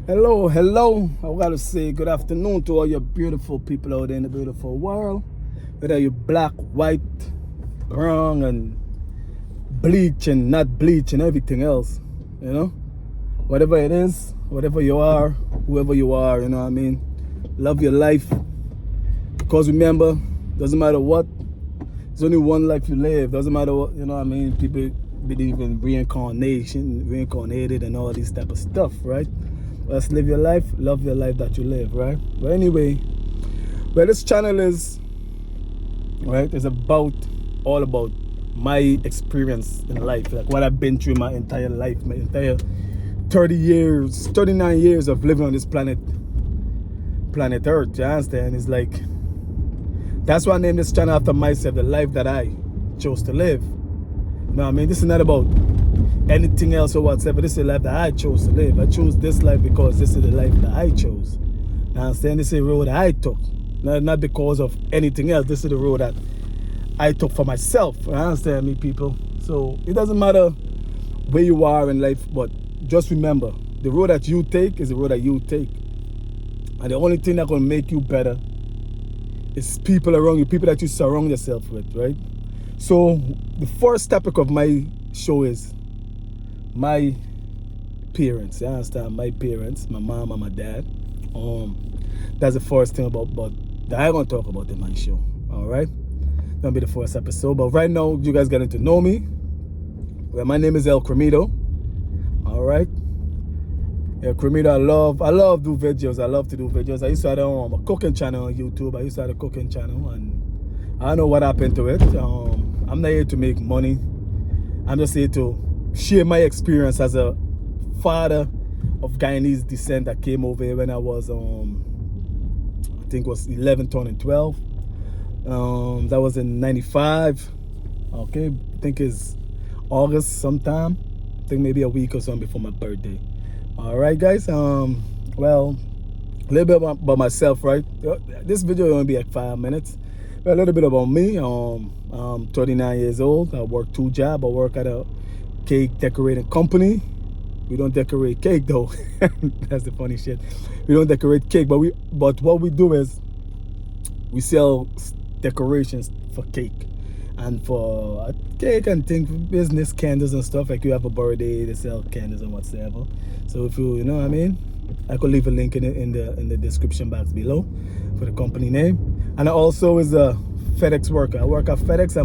Hello. I gotta say good afternoon to all your beautiful people out there in the beautiful world. Whether you're black, white, brown, and bleach and not bleach and everything else, you know? Whatever it is, whatever you are, whoever you are, you know what I mean? Love your life. Because remember, doesn't matter what, there's only one life you live. Doesn't matter what, you know what I mean? People believe in reincarnated and all this type of stuff, right? Let's live your life, love your life that you live, right? But anyway, where this channel is, right, is all about my experience in life, like what I've been through my entire life, my entire 39 years of living on this planet Earth, you understand? It's like, that's why I named this channel after myself, the life that I chose to live. You know what I mean? This is not about anything else or whatsoever. This is the life that I chose to live. I chose this life because this is the life that I chose. You understand? This is the road that I took. Not because of anything else. This is the road that I took for myself. You understand me, people? So it doesn't matter where you are in life, but just remember, the road that you take is the road that you take. And the only thing that's going to make you better is people around you, people that you surround yourself with, right? So the first topic of my show is my parents. You understand? My parents, my mom and my dad. That's the first thing but that I'm gonna talk about in my show. All right, that'll be the first episode. But right now, you guys getting to know me. Well, my name is El Cremido. All right, El Cremido. I love do videos. I love to do videos. I used to have a cooking channel on YouTube. I used to have a cooking channel, and I don't know what happened to it. I'm not here to make money. I'm just here to share my experience as a father of Guyanese descent that came over here when I was I think it was 11 turning 12. That was in 95. Okay, I think it's August sometime. I think maybe a week or something before my birthday. All right, guys. Well, a little bit about myself, right? This video is gonna be like 5 minutes. A little bit about me. I'm 39 years old. I work 2 jobs. I work at a cake decorating company. We don't decorate cake though. That's the funny shit. We don't decorate cake, but what we do is we sell decorations for cake and for cake and things, business candles and stuff. Like you have a birthday, they sell candles and whatsoever. So if you know what I mean, I could leave a link in the description box below for the company name. And I also is a FedEx worker. I work at FedEx.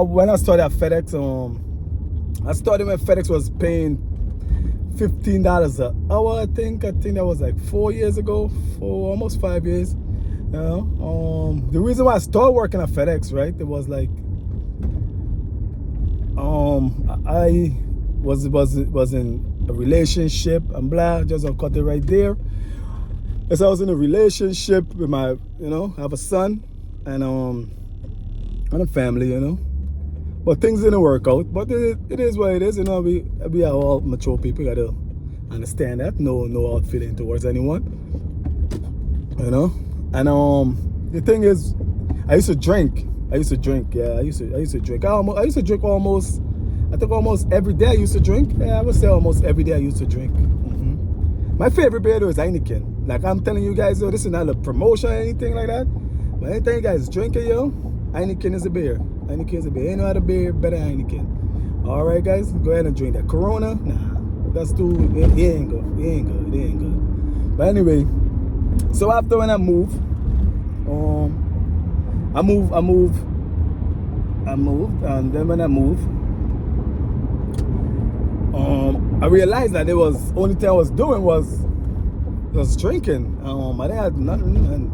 When I started at FedEx, I started when FedEx was paying $15 an hour. I think that was like 4 years ago, almost 5 years. You know, the reason why I started working at FedEx, right? It was like, I was in a relationship and blah. Just I'll cut it right there. As I was in a relationship with my, you know, I have a son and a family, you know. But things didn't work out. But it is what it is, you know. We are all mature people. You gotta understand that. No hard feeling towards anyone, you know. And the thing is, I used to drink. Yeah, I used to drink. I used to drink almost. I think almost every day I used to drink. Yeah, I would say almost every day I used to drink. My favorite beer though is Heineken. Like I'm telling you guys, though, this is not a promotion or anything like that. But anything you guys drinking, yo, Heineken is a beer. Heineken is a beer. Ain't no other beer better than Heineken. All right, guys, go ahead and drink that. Corona, nah, that's too. It ain't good. But anyway, so after when I moved, I moved, and then when I moved, I realized that it was only thing I was doing was drinking. I didn't have nothing, and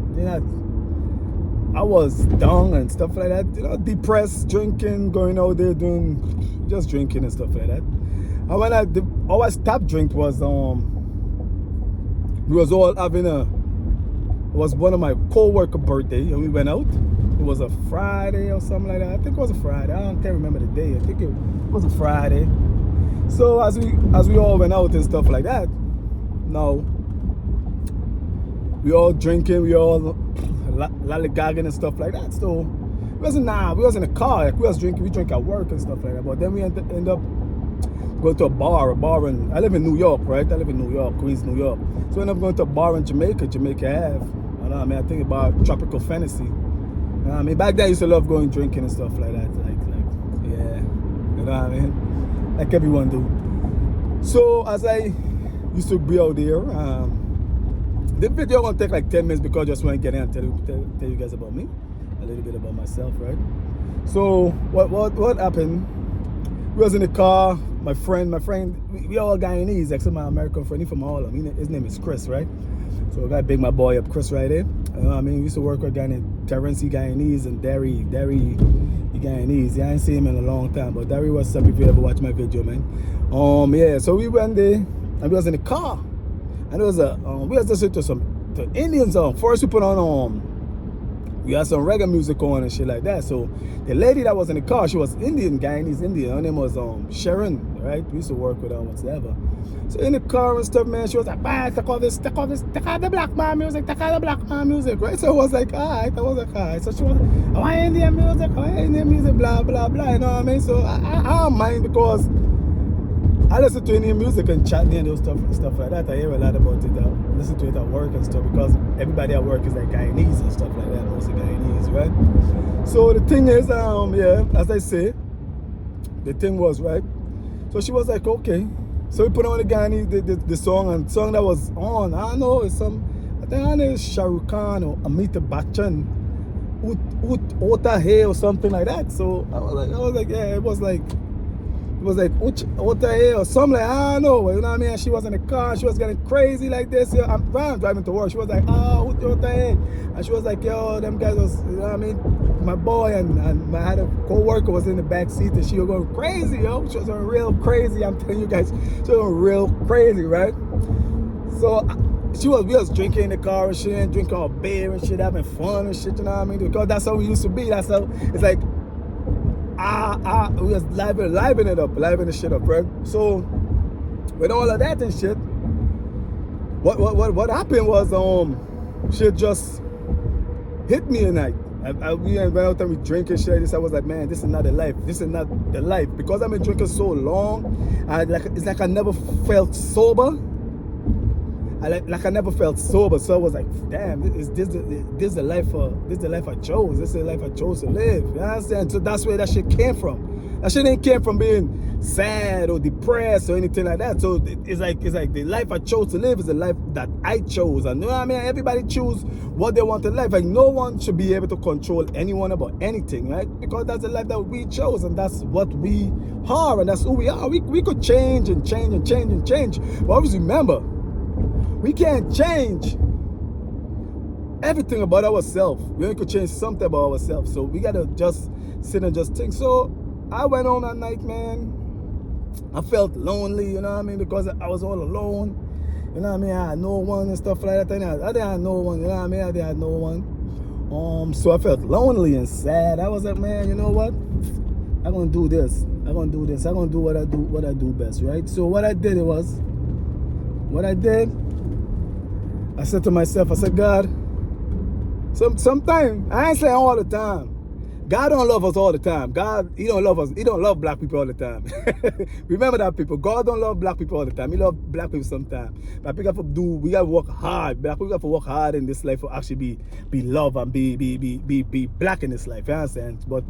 I was down and stuff like that. You know, depressed, drinking, going out there doing just drinking and stuff like that. And when I stopped drinking was we was all having it was one of my co-worker birthday, and we went out. It was a Friday or something like that. I think it was a Friday. I can't remember the day. I think it was a Friday. So as we all went out and stuff like that, now we all drinking, we all lollygagging and stuff like that. So we wasn't in a car. Like we was drinking, we drink at work and stuff like that. But then we end up going to a bar in, I live in New York, right? I live in New York, Queens, New York. So I end up going to a bar in Jamaica Ave. You know what I mean? I think about Tropical Fantasy. You know what I mean? Back then I used to love going drinking and stuff like that. Yeah. You know what I mean? Like everyone do. So as I used to be out there, the video gonna take like 10 minutes because I just want to get in and tell you guys about me. A little bit about myself, right? So what happened? We was in the car, my friend, we all Guyanese, except my American friend, he from Harlem. His name is Chris, right? So I gotta big my boy up, Chris, right there. You know what I mean? We used to work with a guy named Terrence Guyanese and Derry Guyanese. Yeah, I ain't seen him in a long time, but Derry was up if you ever watch my video, man. Yeah, so we went there and we was in the car. And there was we was listening to Indian song. First we put on we had some reggae music on and shit like that. So the lady that was in the car, she was Guyanese Indian. Her name was Sharon, right? We used to work with her whatsoever. So in the car and stuff, man, she was like, take all the black man music, right? So I was like, alright. So she was like, I want Indian music, blah, blah, blah, you know what I mean? So I don't mind because I listen to Indian music and chat and those stuff like that. I hear a lot about it. I listen to it at work and stuff because everybody at work is like Guyanese and stuff like that. Mostly Guyanese, right? So the thing is, yeah, as I say, the thing was, right? So she was like, okay. So we put on the Guyanese, the song, and the song that was on, I don't know, it's I think her name is Shah Rukh Khan or Amitabh Bachchan, Ota Hai or something like that. So I was like, yeah, it was like Ota Hai or something like, I don't know, you know what I mean? And she was in the car, she was getting crazy like this. Yeah, I'm driving to work. She was like, Ota Hai. And she was like, yo, them guys was, you know what I mean? My boy and I had a co-worker was in the back seat and she was going crazy, yo. She was going real crazy. I'm telling you guys, she was going real crazy, right? So we was drinking in the car and shit, and drinking all beer and shit, having fun and shit, you know what I mean? Because that's how we used to be. That's how it's like we was liven the shit up, right? So with all of that and shit, what happened was she just hit me a night. We went out and we drinking shit like this. I was like, man, this is not the life. This is not the life. Because I've been drinking so long, it's like I never felt sober. I never felt sober. So I was like, damn, this is the life I chose. This is the life I chose to live. You understand? So that's where that shit came from. That shit ain't came from being sad or depressed or anything like that. So it's like the life I chose to live is the life that I chose. And you know what I mean? Everybody choose what they want in life. Like no one should be able to control anyone about anything, right? Because that's the life that we chose and that's what we are and that's who we are. We could change and change and change and change. But always remember, we can't change everything about ourselves. We only could change something about ourselves. So we gotta just sit and just think. So I went home that night, man. I felt lonely, you know what I mean? Because I was all alone. You know what I mean? I had no one and stuff like that. I didn't have no one, you know what I mean? I didn't have no one. So I felt lonely and sad. I was like, man, you know what? I'm gonna do this. I'm gonna do what I do best, right? So what I did I said to myself, I said, God, sometimes, I ain't saying all the time. God don't love us all the time. God, he don't love us. He don't love black people all the time. Remember that, people. God don't love black people all the time. He love black people sometimes. But we gotta work hard. Black people got to work hard in this life to actually be loved and be black in this life. You understand? But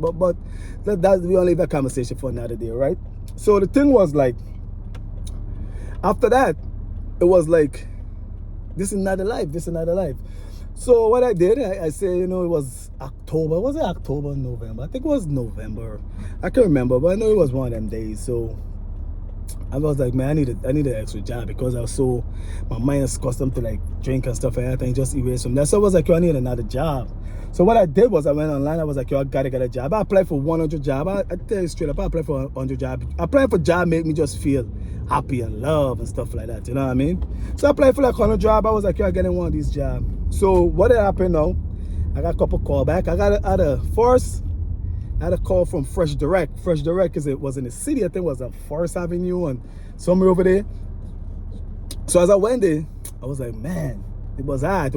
that we only leave that conversation for another day, right? So the thing was like, after that, it was like, this is another life. So what I did, I said, you know, it was October. Was it October, November? I think it was November. I can't remember, but I know it was one of them days. So I was like, man, I need an extra job because my mind is accustomed to like drink and stuff like that and just erase from that. So I was like, yo, I need another job. So what I did was I went online. I was like, yo, I gotta get a job. I applied for 100 jobs. I tell you straight up, I applied for 100 jobs. Applying for job make me just feel happy and love and stuff like that. You know what I mean? So I applied for like 100 jobs. I was like, yo, I getting one of these jobs. So what happened now? I got a couple call back. I had a call from Fresh Direct. Fresh Direct was in the city. I think it was on Forest Avenue and somewhere over there. So as I went there, I was like, man, it was alright,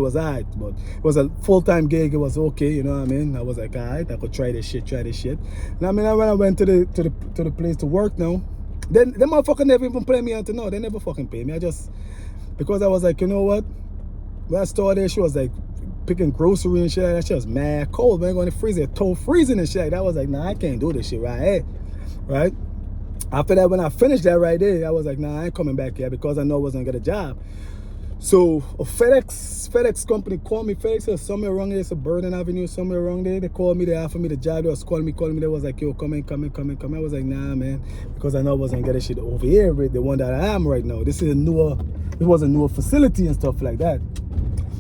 but it was a full-time gig. It was okay, you know what I mean? I was like, alright, I could try this shit. And I mean, when I went to the place to work now, Then the motherfucker never even pay me until now. They never fucking pay me. I just, because I was like, you know what? When I started, she was like picking grocery and shit like that. She was mad cold, man. Going to freeze it, toe freezing and shit like that. I was like, nah, I can't do this shit right here. Right? After that, when I finished that right there, I was like, nah, I ain't coming back here because I know I wasn't gonna get a job. So a FedEx company called me. FedEx was somewhere around there. It's a Burden Avenue, somewhere around there. They called me. They offered me the job. They was calling me. They was like, yo, come in. I was like, nah, man, because I know I wasn't gonna get shit over here with the one that I am right now. This is it was a newer facility and stuff like that.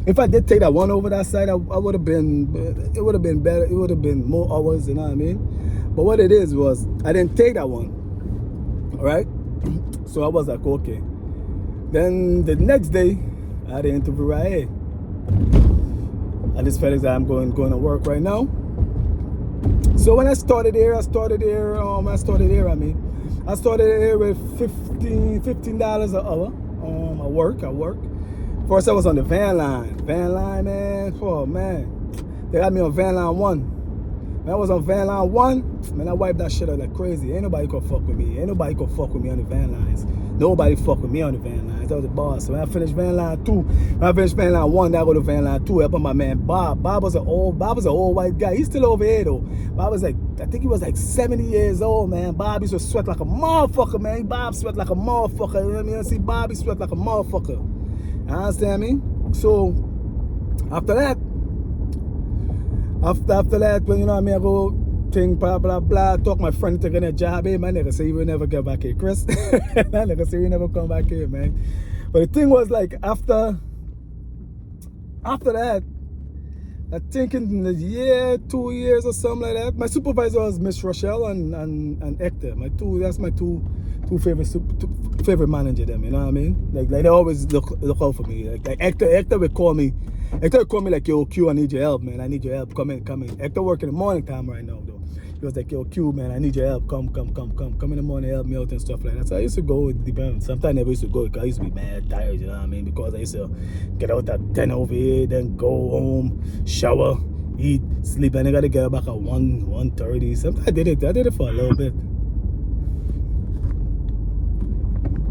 If I did take that one over that side, I would have been, it would have been better. It would have been more hours, you know what I mean? But what it is was, I didn't take that one, all right? So I was like, okay. Then the next day, I had an interview right here. And this FedEx that I'm going to work right now. So when I started here, I started here with $15 an hour. I work. First I was on the van line, man. Oh man, they got me on van line 1. When I was on van line 1, man, I wiped that shit out like crazy. Ain't nobody could fuck with me. Ain't nobody could fuck with me on the van lines. Nobody fuck with me on the van lines. I was the boss. So when I finished van line 2, when I finished van line 1, then I go to van line 2, helping my man Bob. Bob was an old white guy. He's still over here though. Bob was like, I think he was like 70 years old, man. Bob used to sweat like a motherfucker, man. Bob sweat like a motherfucker. You know what I mean? I see Bob, he sweat like a motherfucker. You understand me? So after that, when you know what I mean, I go think blah blah blah, talk my friend to get a job. Hey, my nigga say you will never get back here, Chris. That nigga say you never come back here, man. But the thing was like after that, I think in the year, 2 years or something like that, my supervisor was Miss Rochelle and Hector. That's my two favorite manager them, you know what I mean? Like they always look out for me. Like Hector would call me. Hector would call me like, yo, Q, I need your help, man. I need your help. Come in. Hector work in the morning time right now though. He was like, yo, Q, man, I need your help. Come in the morning, help me out and stuff like that. So I used to go, sometimes I never used to go because I used to be mad tired, you know what I mean? Because I used to get out at 10 over here, then go home, shower, eat, sleep, and I gotta get back at 1:30. Sometimes I did it for a little bit.